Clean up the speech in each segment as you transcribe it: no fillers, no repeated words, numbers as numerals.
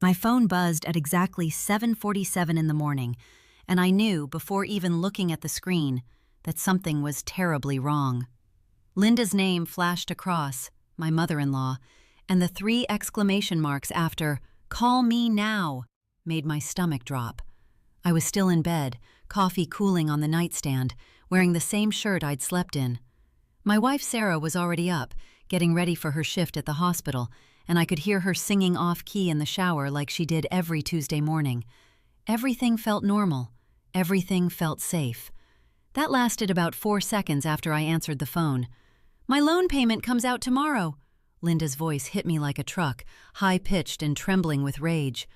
My phone buzzed at exactly 7:47 in the morning, and I knew, before even looking at the screen, that something was terribly wrong. Linda's name flashed across, my mother-in-law, and the three exclamation marks after, "Call me now," made my stomach drop. I was still in bed, coffee cooling on the nightstand, wearing the same shirt I'd slept in. My wife Sarah was already up, getting ready for her shift at the hospital, and I could hear her singing off-key in the shower like she did every Tuesday morning. Everything felt normal. Everything felt safe. That lasted about 4 seconds after I answered the phone. "My loan payment comes out tomorrow." Linda's voice hit me like a truck, high-pitched and trembling with rage.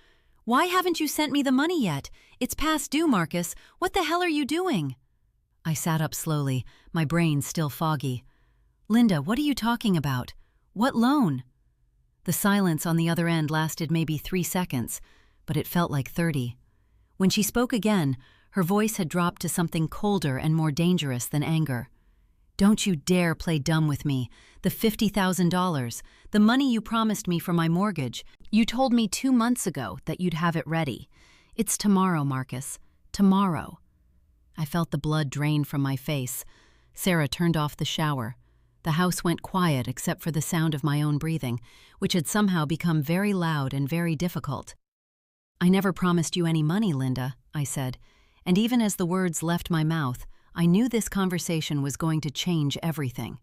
"Why haven't you sent me the money yet? It's past due, Marcus. What the hell are you doing?" I sat up slowly, my brain still foggy. "Linda, what are you talking about? What loan?" The silence on the other end lasted maybe 3 seconds, but it felt like 30. When she spoke again, her voice had dropped to something colder and more dangerous than anger. "Don't you dare play dumb with me. The $50,000, the money you promised me for my mortgage. You told me 2 months ago that you'd have it ready. It's tomorrow, Marcus. Tomorrow." I felt the blood drain from my face. Sarah turned off the shower. The house went quiet except for the sound of my own breathing, which had somehow become very loud and very difficult. "I never promised you any money, Linda," I said, and even as the words left my mouth, I knew this conversation was going to change everything.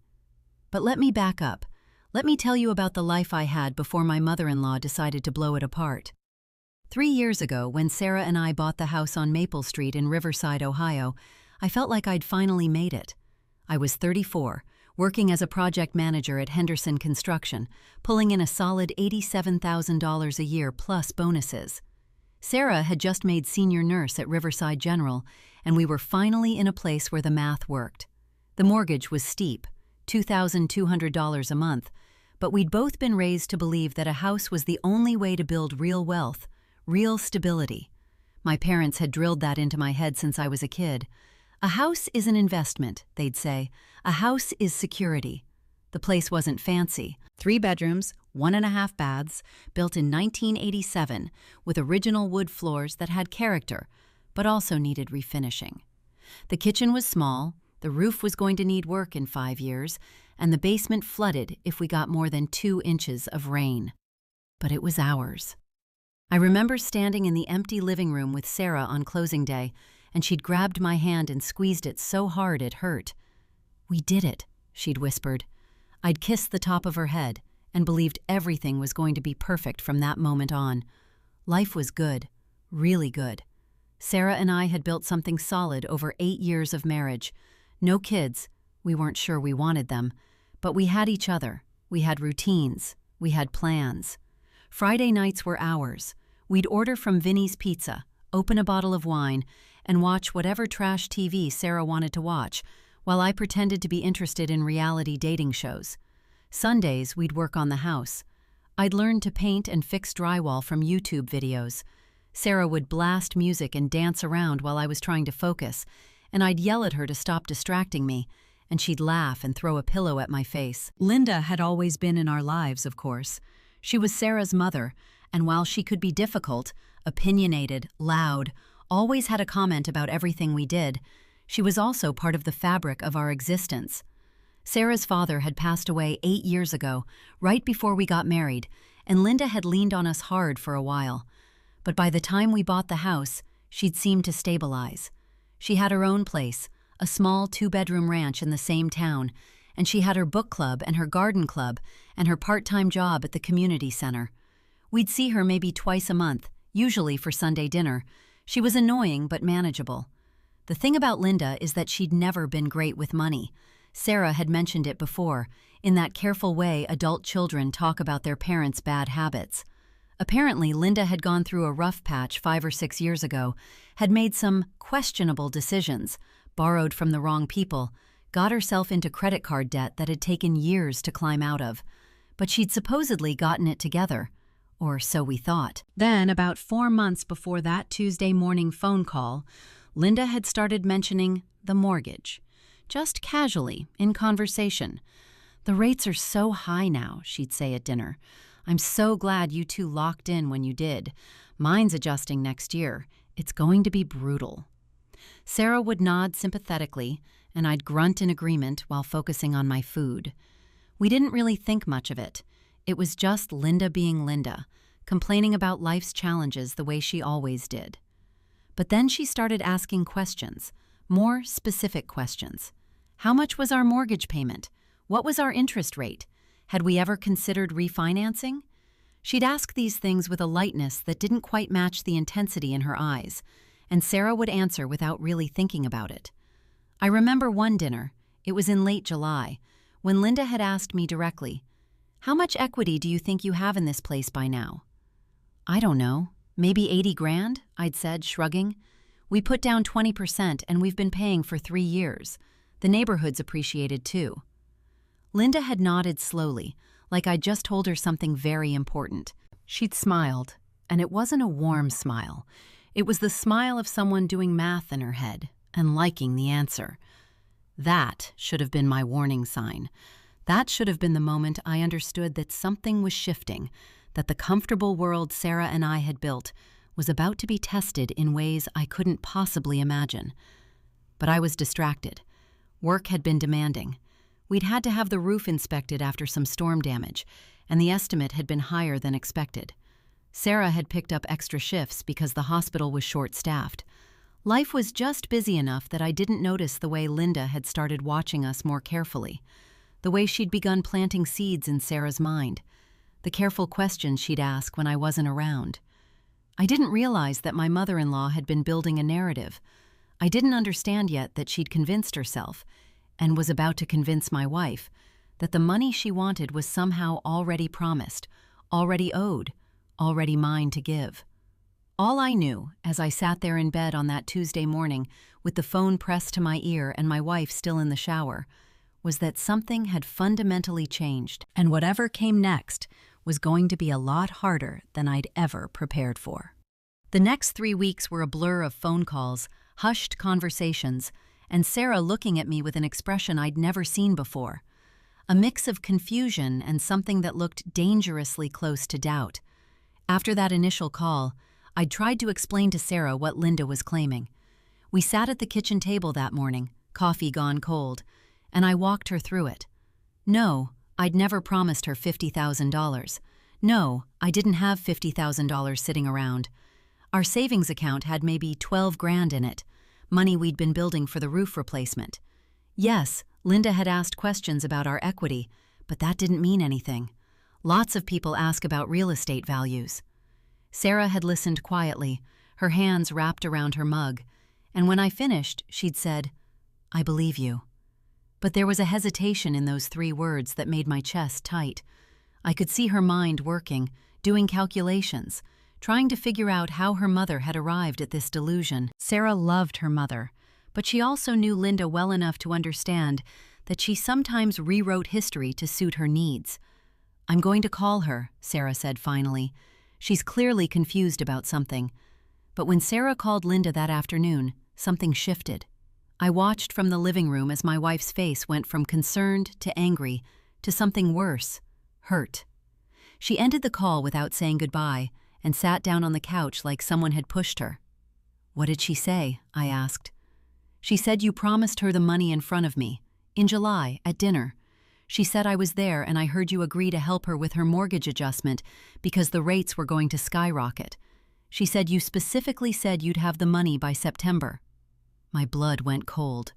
But let me back up. Let me tell you about the life I had before my mother-in-law decided to blow it apart. 3 years ago, when Sarah and I bought the house on Maple Street in Riverside, Ohio, I felt like I'd finally made it. I was 34, working as a project manager at Henderson Construction, pulling in a solid $87,000 a year plus bonuses. Sarah had just made senior nurse at Riverside General, and we were finally in a place where the math worked. The mortgage was steep, $2,200 a month, but we'd both been raised to believe that a house was the only way to build real wealth, real stability. My parents had drilled that into my head since I was a kid. A house is an investment, they'd say. A house is security. The place wasn't fancy. 3 bedrooms, 1.5 baths, built in 1987, with original wood floors that had character, but also needed refinishing. The kitchen was small, the roof was going to need work in 5 years, and the basement flooded if we got more than 2 inches of rain. But it was ours. I remember standing in the empty living room with Sarah on closing day, and she'd grabbed my hand and squeezed it so hard it hurt. "We did it," she'd whispered. I'd kissed the top of her head and believed everything was going to be perfect from that moment on. Life was good, really good. Sarah and I had built something solid over 8 years of marriage. No kids, we weren't sure we wanted them, but we had each other, we had routines, we had plans. Friday nights were ours. We'd order from Vinny's Pizza, open a bottle of wine, and watch whatever trash TV Sarah wanted to watch, while I pretended to be interested in reality dating shows. Sundays, we'd work on the house. I'd learned to paint and fix drywall from YouTube videos. Sarah would blast music and dance around while I was trying to focus, and I'd yell at her to stop distracting me, and she'd laugh and throw a pillow at my face. Linda had always been in our lives, of course. She was Sarah's mother, and while she could be difficult, opinionated, loud, always had a comment about everything we did, she was also part of the fabric of our existence. Sarah's father had passed away 8 years ago, right before we got married, and Linda had leaned on us hard for a while. But by the time we bought the house, she'd seemed to stabilize. She had her own place, a small 2-bedroom ranch in the same town, and she had her book club and her garden club and her part-time job at the community center. We'd see her maybe twice a month, usually for Sunday dinner. She was annoying but manageable. The thing about Linda is that she'd never been great with money. Sarah had mentioned it before, in that careful way adult children talk about their parents' bad habits. Apparently, Linda had gone through a rough patch 5 or 6 years ago, had made some questionable decisions, borrowed from the wrong people, got herself into credit card debt that had taken years to climb out of. But she'd supposedly gotten it together, or so we thought. Then, about 4 months before that Tuesday morning phone call, Linda had started mentioning the mortgage. Just casually, in conversation. "The rates are so high now," she'd say at dinner. I'm so glad you two locked in when you did. Mine's adjusting next year. It's going to be brutal." Sarah would nod sympathetically, and I'd grunt in agreement while focusing on my food. We didn't really think much of it. It was just Linda being Linda, complaining about life's challenges the way she always did. But then she started asking questions, more specific questions. How much was our mortgage payment? What was our interest rate? Had we ever considered refinancing? She'd ask these things with a lightness that didn't quite match the intensity in her eyes, and Sarah would answer without really thinking about it. I remember one dinner, it was in late July, when Linda had asked me directly, "How much equity do you think you have in this place by now?" "I don't know, maybe 80 grand, I'd said, shrugging. "We put down 20% and we've been paying for 3 years. The neighborhood's appreciated too." Linda had nodded slowly, like I'd just told her something very important. She'd smiled, and it wasn't a warm smile. It was the smile of someone doing math in her head and liking the answer. That should have been my warning sign. That should have been the moment I understood that something was shifting, that the comfortable world Sarah and I had built was about to be tested in ways I couldn't possibly imagine. But I was distracted. Work had been demanding. We'd had to have the roof inspected after some storm damage, and the estimate had been higher than expected. Sarah had picked up extra shifts because the hospital was short-staffed. Life was just busy enough that I didn't notice the way Linda had started watching us more carefully, the way she'd begun planting seeds in Sarah's mind, the careful questions she'd ask when I wasn't around. I didn't realize that my mother-in-law had been building a narrative. I didn't understand yet that she'd convinced herself, and was about to convince my wife, that the money she wanted was somehow already promised, already owed, already mine to give. All I knew, as I sat there in bed on that Tuesday morning with the phone pressed to my ear and my wife still in the shower, was that something had fundamentally changed, and whatever came next was going to be a lot harder than I'd ever prepared for. The next 3 weeks were a blur of phone calls, hushed conversations, and Sarah looking at me with an expression I'd never seen before. A mix of confusion and something that looked dangerously close to doubt. After that initial call, I'd tried to explain to Sarah what Linda was claiming. We sat at the kitchen table that morning, coffee gone cold, and I walked her through it. No, I'd never promised her $50,000. No, I didn't have $50,000 sitting around. Our savings account had maybe 12 grand in it, money we'd been building for the roof replacement. Yes, Linda had asked questions about our equity, but that didn't mean anything. Lots of people ask about real estate values. Sarah had listened quietly, her hands wrapped around her mug, and when I finished, she'd said, "I believe you." But there was a hesitation in those 3 words that made my chest tight. I could see her mind working, doing calculations, trying to figure out how her mother had arrived at this delusion. Sarah loved her mother, but she also knew Linda well enough to understand that she sometimes rewrote history to suit her needs. "I'm going to call her," Sarah said finally. "She's clearly confused about something." But when Sarah called Linda that afternoon, something shifted. I watched from the living room as my wife's face went from concerned to angry to something worse, hurt. She ended the call without saying goodbye and sat down on the couch like someone had pushed her. "What did she say?" I asked. "She said you promised her the money in front of me, in July, at dinner. She said I was there and I heard you agree to help her with her mortgage adjustment because the rates were going to skyrocket. She said you specifically said you'd have the money by September." My blood went cold.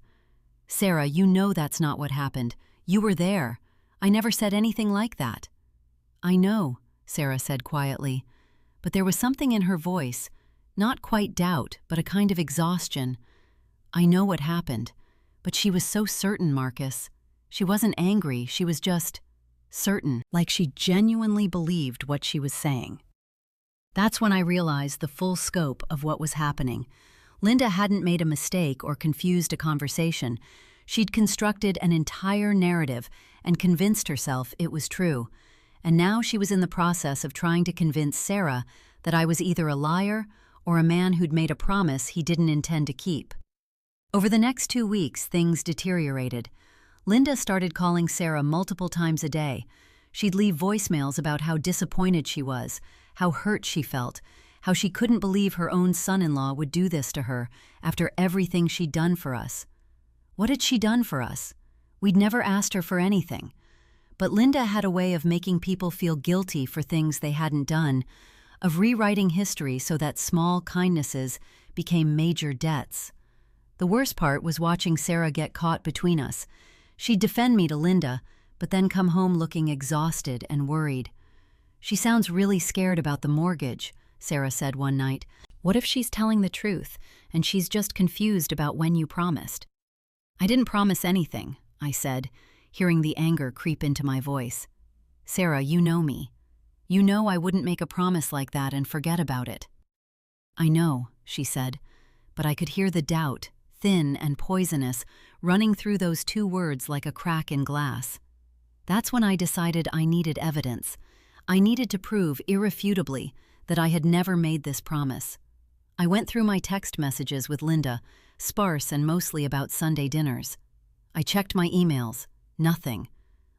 "Sarah, you know that's not what happened. You were there. I never said anything like that." "I know," Sarah said quietly, but there was something in her voice, not quite doubt, but a kind of exhaustion. "I know what happened, but she was so certain, Marcus. She wasn't angry, she was just certain, like she genuinely believed what she was saying." That's when I realized the full scope of what was happening. Linda hadn't made a mistake or confused a conversation. She'd constructed an entire narrative and convinced herself it was true. And now she was in the process of trying to convince Sarah that I was either a liar or a man who'd made a promise he didn't intend to keep. Over the next 2 weeks, things deteriorated. Linda started calling Sarah multiple times a day. She'd leave voicemails about how disappointed she was, how hurt she felt, how she couldn't believe her own son-in-law would do this to her after everything she'd done for us. What had she done for us? We'd never asked her for anything. But Linda had a way of making people feel guilty for things they hadn't done, of rewriting history so that small kindnesses became major debts. The worst part was watching Sarah get caught between us. She'd defend me to Linda, but then come home looking exhausted and worried. "She sounds really scared about the mortgage," Sarah said one night. "What if she's telling the truth, and she's just confused about when you promised?" "I didn't promise anything," I said, hearing the anger creep into my voice. "Sarah, you know me. You know I wouldn't make a promise like that and forget about it." "I know," she said, but I could hear the doubt, thin and poisonous, running through those two words like a crack in glass. That's when I decided I needed evidence. I needed to prove irrefutably that I had never made this promise. I went through my text messages with Linda, sparse and mostly about Sunday dinners. I checked my emails. Nothing.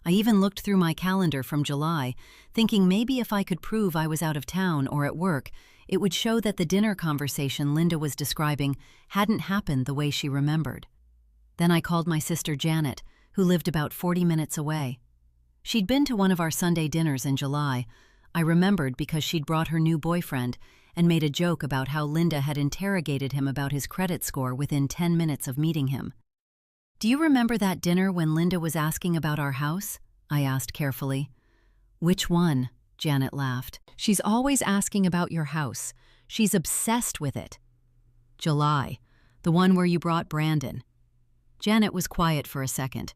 I even looked through my calendar from July, thinking maybe if I could prove I was out of town or at work, it would show that the dinner conversation Linda was describing hadn't happened the way she remembered. Then I called my sister Janet, who lived about 40 minutes away. She'd been to one of our Sunday dinners in July. I remembered because she'd brought her new boyfriend and made a joke about how Linda had interrogated him about his credit score within 10 minutes of meeting him. "Do you remember that dinner when Linda was asking about our house?" I asked carefully. "Which one?" Janet laughed. "She's always asking about your house. She's obsessed with it." "July, the one where you brought Brandon." Janet was quiet for a second.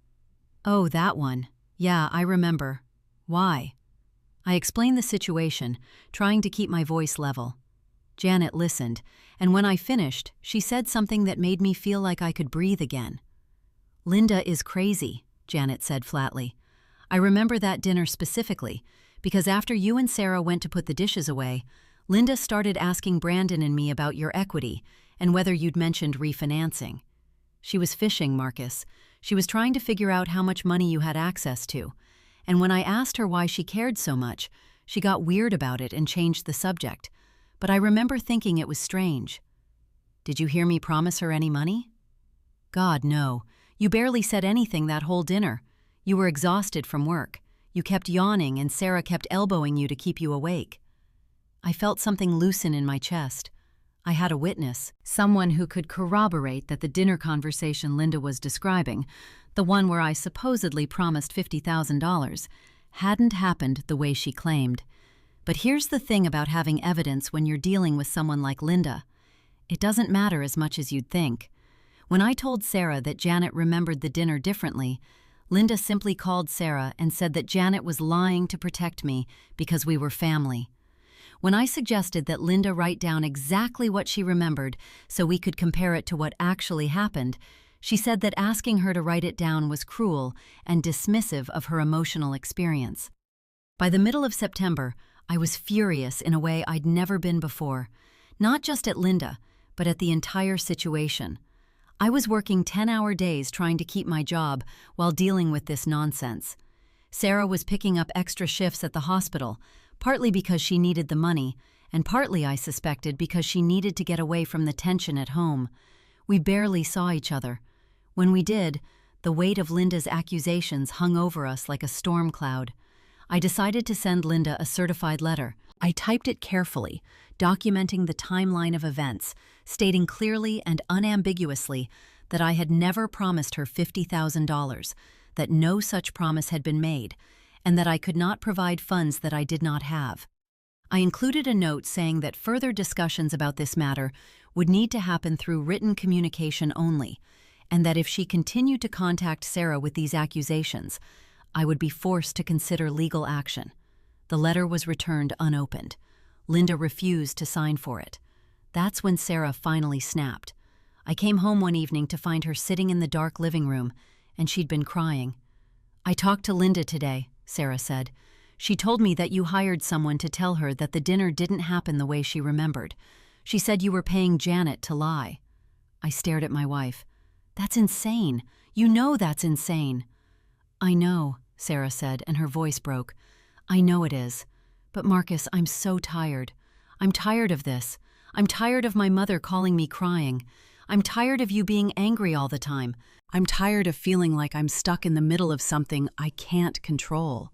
"Oh, that one. Yeah, I remember. Why?" I explained the situation, trying to keep my voice level. Janet listened, and when I finished, she said something that made me feel like I could breathe again. "Linda is crazy," Janet said flatly. "I remember that dinner specifically, because after you and Sarah went to put the dishes away, Linda started asking Brandon and me about your equity and whether you'd mentioned refinancing. She was fishing, Marcus. She was trying to figure out how much money you had access to. And when I asked her why she cared so much, she got weird about it and changed the subject. But I remember thinking it was strange." "Did you hear me promise her any money?" "God, no. You barely said anything that whole dinner. You were exhausted from work. You kept yawning and Sarah kept elbowing you to keep you awake." I felt something loosen in my chest. I had a witness, someone who could corroborate that the dinner conversation Linda was describing, the one where I supposedly promised $50,000, hadn't happened the way she claimed. But here's the thing about having evidence when you're dealing with someone like Linda. It doesn't matter as much as you'd think. When I told Sarah that Janet remembered the dinner differently, Linda simply called Sarah and said that Janet was lying to protect me because we were family. When I suggested that Linda write down exactly what she remembered so we could compare it to what actually happened, she said that asking her to write it down was cruel and dismissive of her emotional experience. By the middle of September, I was furious in a way I'd never been before, not just at Linda, but at the entire situation. I was working 10-hour days trying to keep my job while dealing with this nonsense. Sarah was picking up extra shifts at the hospital, partly because she needed the money, and partly, I suspected, because she needed to get away from the tension at home. We barely saw each other. When we did, the weight of Linda's accusations hung over us like a storm cloud. I decided to send Linda a certified letter. I typed it carefully, documenting the timeline of events, stating clearly and unambiguously that I had never promised her $50,000, that no such promise had been made, and that I could not provide funds that I did not have. I included a note saying that further discussions about this matter would need to happen through written communication only, and that if she continued to contact Sarah with these accusations, I would be forced to consider legal action. The letter was returned unopened. Linda refused to sign for it. That's when Sarah finally snapped. I came home one evening to find her sitting in the dark living room, and she'd been crying. "I talked to Linda today," Sarah said. "She told me that you hired someone to tell her that the dinner didn't happen the way she remembered. She said you were paying Janet to lie." I stared at my wife. "That's insane. You know that's insane." "I know," Sarah said, and her voice broke. "I know it is. But Marcus, I'm so tired. I'm tired of this. I'm tired of my mother calling me crying. I'm tired of you being angry all the time. I'm tired of feeling like I'm stuck in the middle of something I can't control."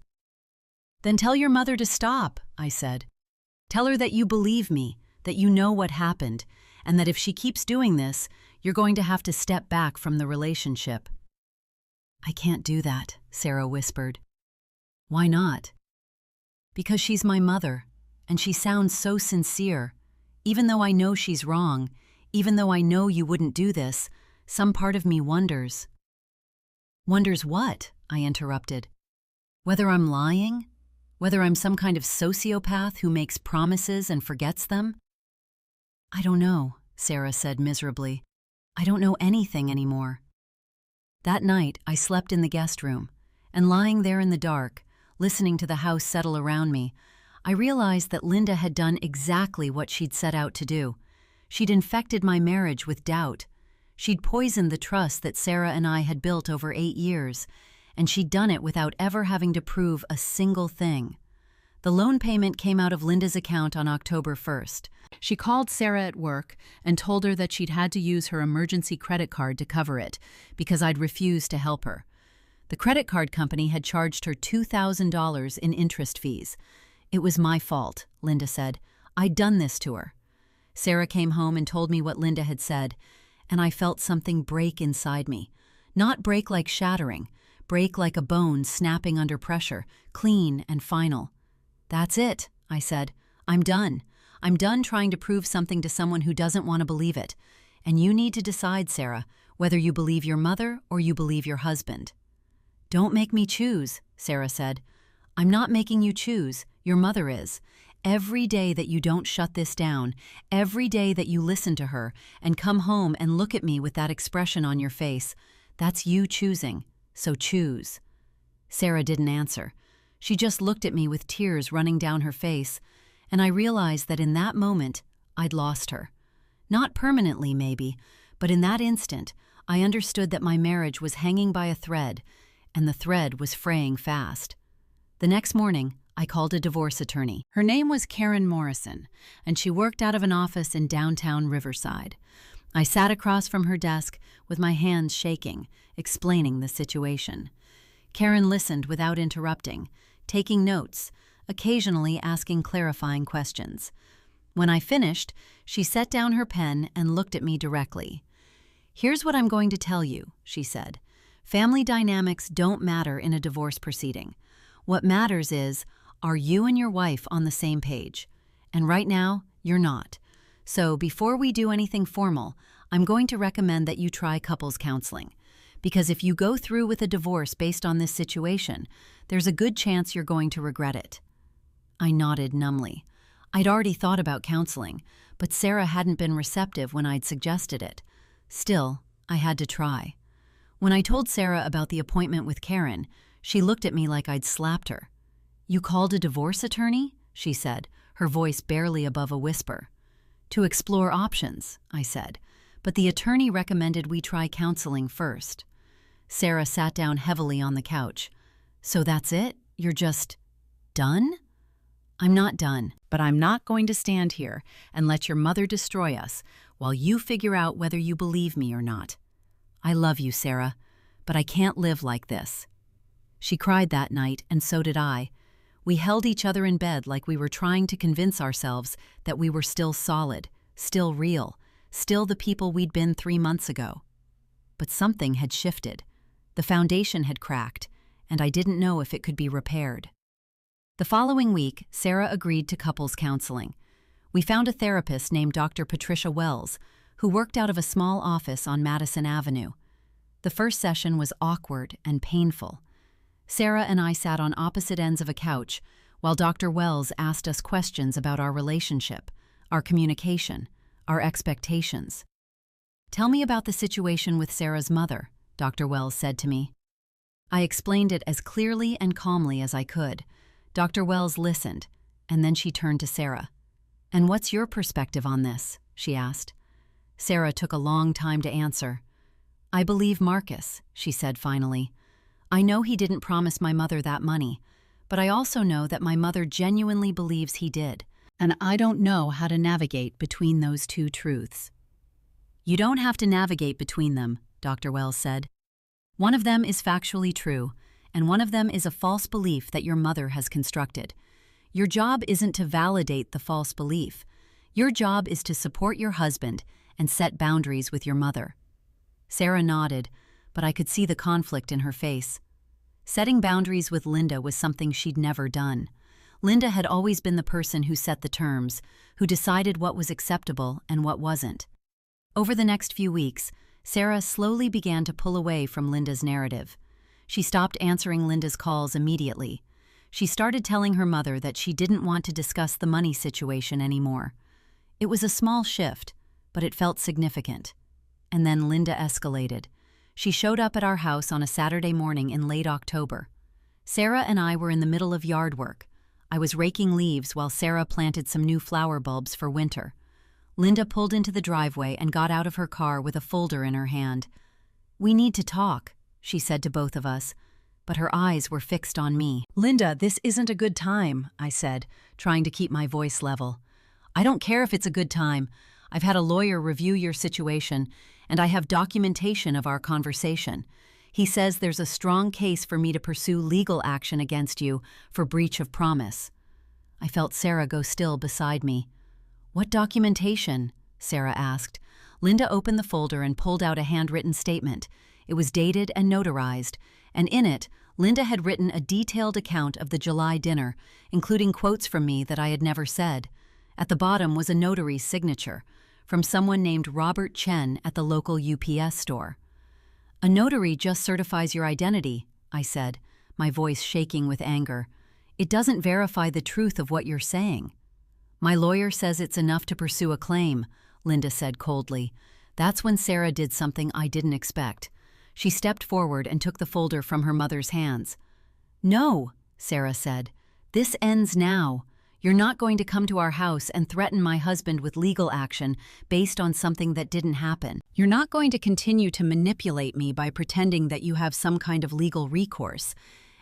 "Then tell your mother to stop," I said. "Tell her that you believe me, that you know what happened, and that if she keeps doing this, you're going to have to step back from the relationship." "I can't do that," Sarah whispered. "Why not?" "Because she's my mother, and she sounds so sincere. Even though I know she's wrong, even though I know you wouldn't do this, some part of me wonders." "Wonders what?" I interrupted. "Whether I'm lying? Whether I'm some kind of sociopath who makes promises and forgets them?" "I don't know," Sarah said miserably. "I don't know anything anymore." That night, I slept in the guest room, and lying there in the dark, listening to the house settle around me, I realized that Linda had done exactly what she'd set out to do. She'd infected my marriage with doubt. She'd poisoned the trust that Sarah and I had built over 8 years, and she'd done it without ever having to prove a single thing. The loan payment came out of Linda's account on October 1st. She called Sarah at work and told her that she'd had to use her emergency credit card to cover it because I'd refused to help her. The credit card company had charged her $2,000 in interest fees. "It was my fault," Linda said. "I'd done this to her." Sarah came home and told me what Linda had said, and I felt something break inside me. Not break like shattering, break like a bone snapping under pressure, clean and final. "That's it," I said. "I'm done. I'm done trying to prove something to someone who doesn't want to believe it. And you need to decide, Sarah, whether you believe your mother or you believe your husband." "Don't make me choose," Sarah said. "I'm not making you choose. Your mother is. Every day that you don't shut this down, every day that you listen to her and come home and look at me with that expression on your face, that's you choosing. So choose." Sarah didn't answer. She just looked at me with tears running down her face, and I realized that in that moment, I'd lost her. Not permanently, maybe, but in that instant, I understood that my marriage was hanging by a thread, and the thread was fraying fast. The next morning, I called a divorce attorney. Her name was Karen Morrison, and she worked out of an office in downtown Riverside. I sat across from her desk with my hands shaking, explaining the situation. Karen listened without interrupting, taking notes, occasionally asking clarifying questions. When I finished, she set down her pen and looked at me directly. "Here's what I'm going to tell you," she said. "Family dynamics don't matter in a divorce proceeding. What matters is, are you and your wife on the same page? And right now, you're not. So before we do anything formal, I'm going to recommend that you try couples counseling. Because if you go through with a divorce based on this situation, there's a good chance you're going to regret it." I nodded numbly. I'd already thought about counseling, but Sarah hadn't been receptive when I'd suggested it. Still, I had to try. When I told Sarah about the appointment with Karen, she looked at me like I'd slapped her. "You called a divorce attorney?" she said, her voice barely above a whisper. "To explore options," I said, "but the attorney recommended we try counseling first." Sarah sat down heavily on the couch. "So that's it? You're just done?" "I'm not done, but I'm not going to stand here and let your mother destroy us while you figure out whether you believe me or not. I love you, Sarah, but I can't live like this." She cried that night, and so did I. We held each other in bed like we were trying to convince ourselves that we were still solid, still real, still the people we'd been 3 months ago. But something had shifted. The foundation had cracked, and I didn't know if it could be repaired. The following week, Sarah agreed to couples counseling. We found a therapist named Dr. Patricia Wells, who worked out of a small office on Madison Avenue. The first session was awkward and painful. Sarah and I sat on opposite ends of a couch, while Dr. Wells asked us questions about our relationship, our communication, our expectations. "Tell me about the situation with Sarah's mother," Dr. Wells said to me. I explained it as clearly and calmly as I could. Dr. Wells listened, and then she turned to Sarah. "And what's your perspective on this?" she asked. Sarah took a long time to answer. "I believe Marcus," she said finally. I know he didn't promise my mother that money, but I also know that my mother genuinely believes he did, and I don't know how to navigate between those two truths." "You don't have to navigate between them," Dr. Wells said. "One of them is factually true, and one of them is a false belief that your mother has constructed. Your job isn't to validate the false belief. Your job is to support your husband and set boundaries with your mother." Sarah nodded, but I could see the conflict in her face. Setting boundaries with Linda was something she'd never done. Linda had always been the person who set the terms, who decided what was acceptable and what wasn't. Over the next few weeks, Sarah slowly began to pull away from Linda's narrative. She stopped answering Linda's calls immediately. She started telling her mother that she didn't want to discuss the money situation anymore. It was a small shift, but it felt significant. And then Linda escalated. She showed up at our house on a Saturday morning in late October. Sarah and I were in the middle of yard work. I was raking leaves while Sarah planted some new flower bulbs for winter. Linda pulled into the driveway and got out of her car with a folder in her hand. "We need to talk," she said to both of us, but her eyes were fixed on me. "Linda, this isn't a good time," I said, trying to keep my voice level. "I don't care if it's a good time. I've had a lawyer review your situation, and I have documentation of our conversation. He says there's a strong case for me to pursue legal action against you for breach of promise." I felt Sarah go still beside me. "What documentation?" Sarah asked. Linda opened the folder and pulled out a handwritten statement. It was dated and notarized, and in it, Linda had written a detailed account of the July dinner, including quotes from me that I had never said. At the bottom was a notary's signature, from someone named Robert Chen at the local UPS store. "A notary just certifies your identity," I said, my voice shaking with anger. "It doesn't verify the truth of what you're saying." "My lawyer says it's enough to pursue a claim," Linda said coldly. That's when Sarah did something I didn't expect. She stepped forward and took the folder from her mother's hands. "No," Sarah said. "This ends now. You're not going to come to our house and threaten my husband with legal action based on something that didn't happen. You're not going to continue to manipulate me by pretending that you have some kind of legal recourse.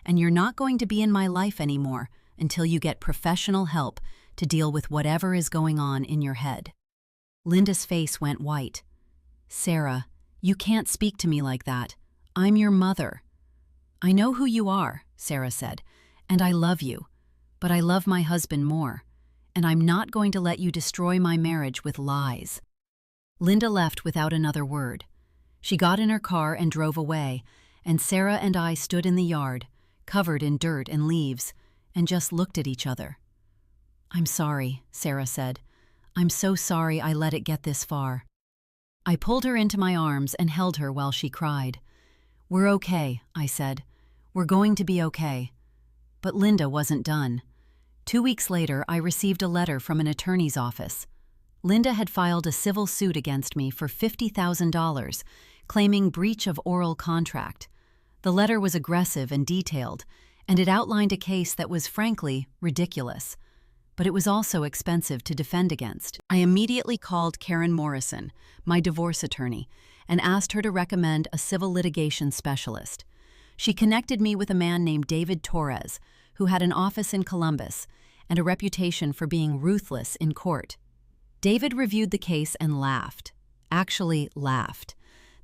And you're not going to be in my life anymore until you get professional help to deal with whatever is going on in your head." Linda's face went white. "Sarah, you can't speak to me like that. I'm your mother." "I know who you are," Sarah said, "and I love you. But I love my husband more, and I'm not going to let you destroy my marriage with lies." Linda left without another word. She got in her car and drove away, and Sarah and I stood in the yard, covered in dirt and leaves, and just looked at each other. "I'm sorry," Sarah said. "I'm so sorry I let it get this far." I pulled her into my arms and held her while she cried. "We're okay," I said. "We're going to be okay." But Linda wasn't done. 2 weeks later, I received a letter from an attorney's office. Linda had filed a civil suit against me for $50,000, claiming breach of oral contract. The letter was aggressive and detailed, and it outlined a case that was, frankly, ridiculous. But it was also expensive to defend against. I immediately called Karen Morrison, my divorce attorney, and asked her to recommend a civil litigation specialist. She connected me with a man named David Torres, who had an office in Columbus and a reputation for being ruthless in court. David reviewed the case and laughed. Actually laughed.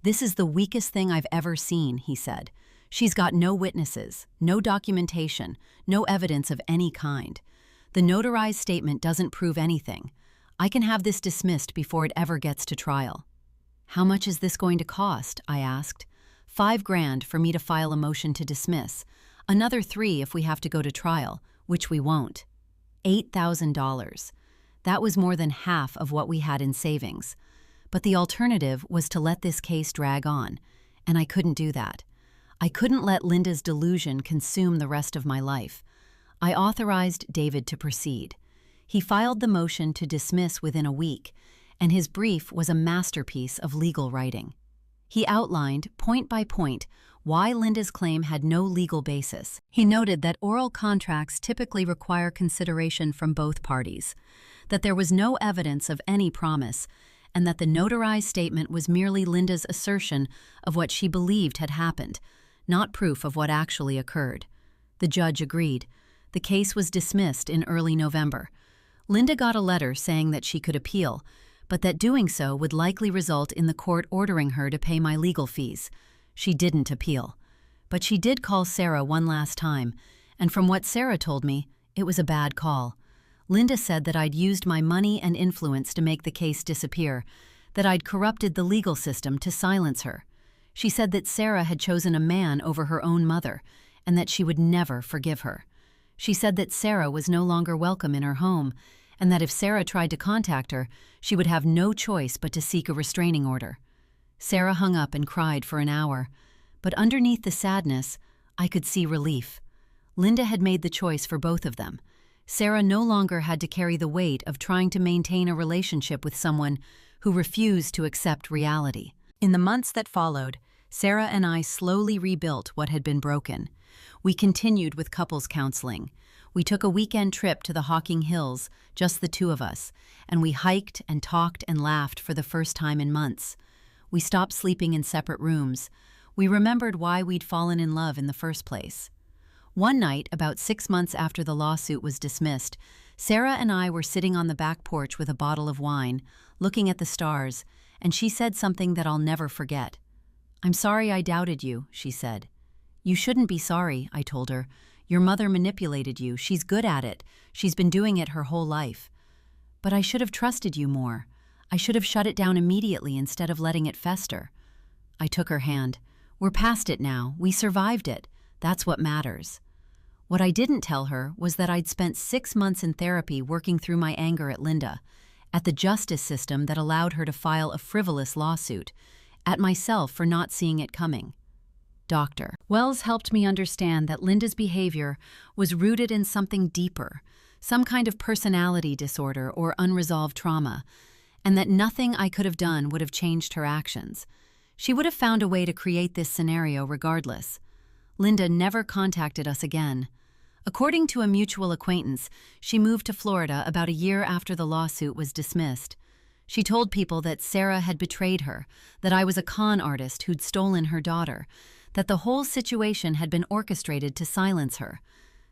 "This is the weakest thing I've ever seen," he said. "She's got no witnesses, no documentation, no evidence of any kind. The notarized statement doesn't prove anything. I can have this dismissed before it ever gets to trial." "How much is this going to cost?" I asked. $5,000 for me to file a motion to dismiss. Another $3,000 if we have to go to trial, which we won't. $8,000. That was more than half of what we had in savings. But the alternative was to let this case drag on, and I couldn't do that. I couldn't let Linda's delusion consume the rest of my life. I authorized David to proceed. He filed the motion to dismiss within a week, and his brief was a masterpiece of legal writing. He outlined, point by point, why Linda's claim had no legal basis. He noted that oral contracts typically require consideration from both parties, that there was no evidence of any promise, and that the notarized statement was merely Linda's assertion of what she believed had happened, not proof of what actually occurred. The judge agreed. The case was dismissed in early November. Linda got a letter saying that she could appeal, but that doing so would likely result in the court ordering her to pay my legal fees. She didn't appeal. But she did call Sarah one last time, and from what Sarah told me, it was a bad call. Linda said that I'd used my money and influence to make the case disappear, that I'd corrupted the legal system to silence her. She said that Sarah had chosen a man over her own mother, and that she would never forgive her. She said that Sarah was no longer welcome in her home, and that if Sarah tried to contact her, she would have no choice but to seek a restraining order. Sarah hung up and cried for an hour, but underneath the sadness, I could see relief. Linda had made the choice for both of them. Sarah no longer had to carry the weight of trying to maintain a relationship with someone who refused to accept reality. In the months that followed, Sarah and I slowly rebuilt what had been broken. We continued with couples counseling. We took a weekend trip to the Hocking Hills, just the two of us, and we hiked and talked and laughed for the first time in months. We stopped sleeping in separate rooms. We remembered why we'd fallen in love in the first place. One night, about 6 months after the lawsuit was dismissed, Sarah and I were sitting on the back porch with a bottle of wine, looking at the stars, and she said something that I'll never forget. "I'm sorry I doubted you," she said. "You shouldn't be sorry," I told her. "Your mother manipulated you. She's good at it. She's been doing it her whole life. But I should have trusted you more. I should have shut it down immediately instead of letting it fester." I took her hand. "We're past it now. We survived it. That's what matters." What I didn't tell her was that I'd spent 6 months in therapy working through my anger at Linda, at the justice system that allowed her to file a frivolous lawsuit, at myself for not seeing it coming. Dr. Wells helped me understand that Linda's behavior was rooted in something deeper, some kind of personality disorder or unresolved trauma, and that nothing I could have done would have changed her actions. She would have found a way to create this scenario regardless. Linda never contacted us again. According to a mutual acquaintance, she moved to Florida about a year after the lawsuit was dismissed. She told people that Sarah had betrayed her, that I was a con artist who'd stolen her daughter, that the whole situation had been orchestrated to silence her.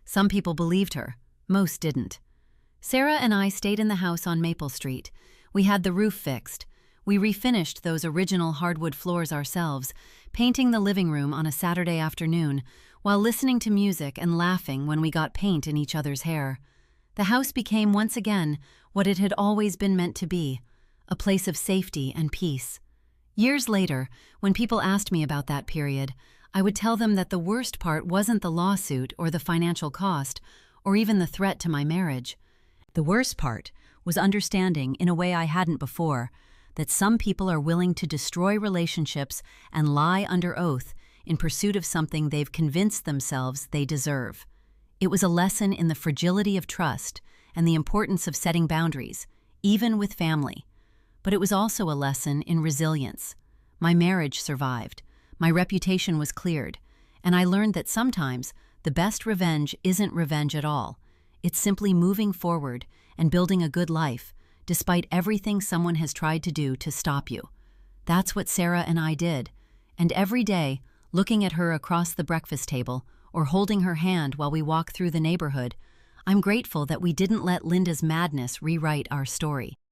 Some people believed her, most didn't. Sarah and I stayed in the house on Maple Street. We had the roof fixed. We refinished those original hardwood floors ourselves, painting the living room on a Saturday afternoon, while listening to music and laughing when we got paint in each other's hair. The house became once again what it had always been meant to be, a place of safety and peace. Years later, when people asked me about that period, I would tell them that the worst part wasn't the lawsuit or the financial cost, or even the threat to my marriage. The worst part was understanding, in a way I hadn't before, that some people are willing to destroy relationships and lie under oath in pursuit of something they've convinced themselves they deserve. It was a lesson in the fragility of trust and the importance of setting boundaries, even with family. But it was also a lesson in resilience. My marriage survived, my reputation was cleared, and I learned that sometimes the best revenge isn't revenge at all. It's simply moving forward and building a good life, despite everything someone has tried to do to stop you. That's what Sarah and I did, and every day, looking at her across the breakfast table or holding her hand while we walk through the neighborhood, I'm grateful that we didn't let Linda's madness rewrite our story.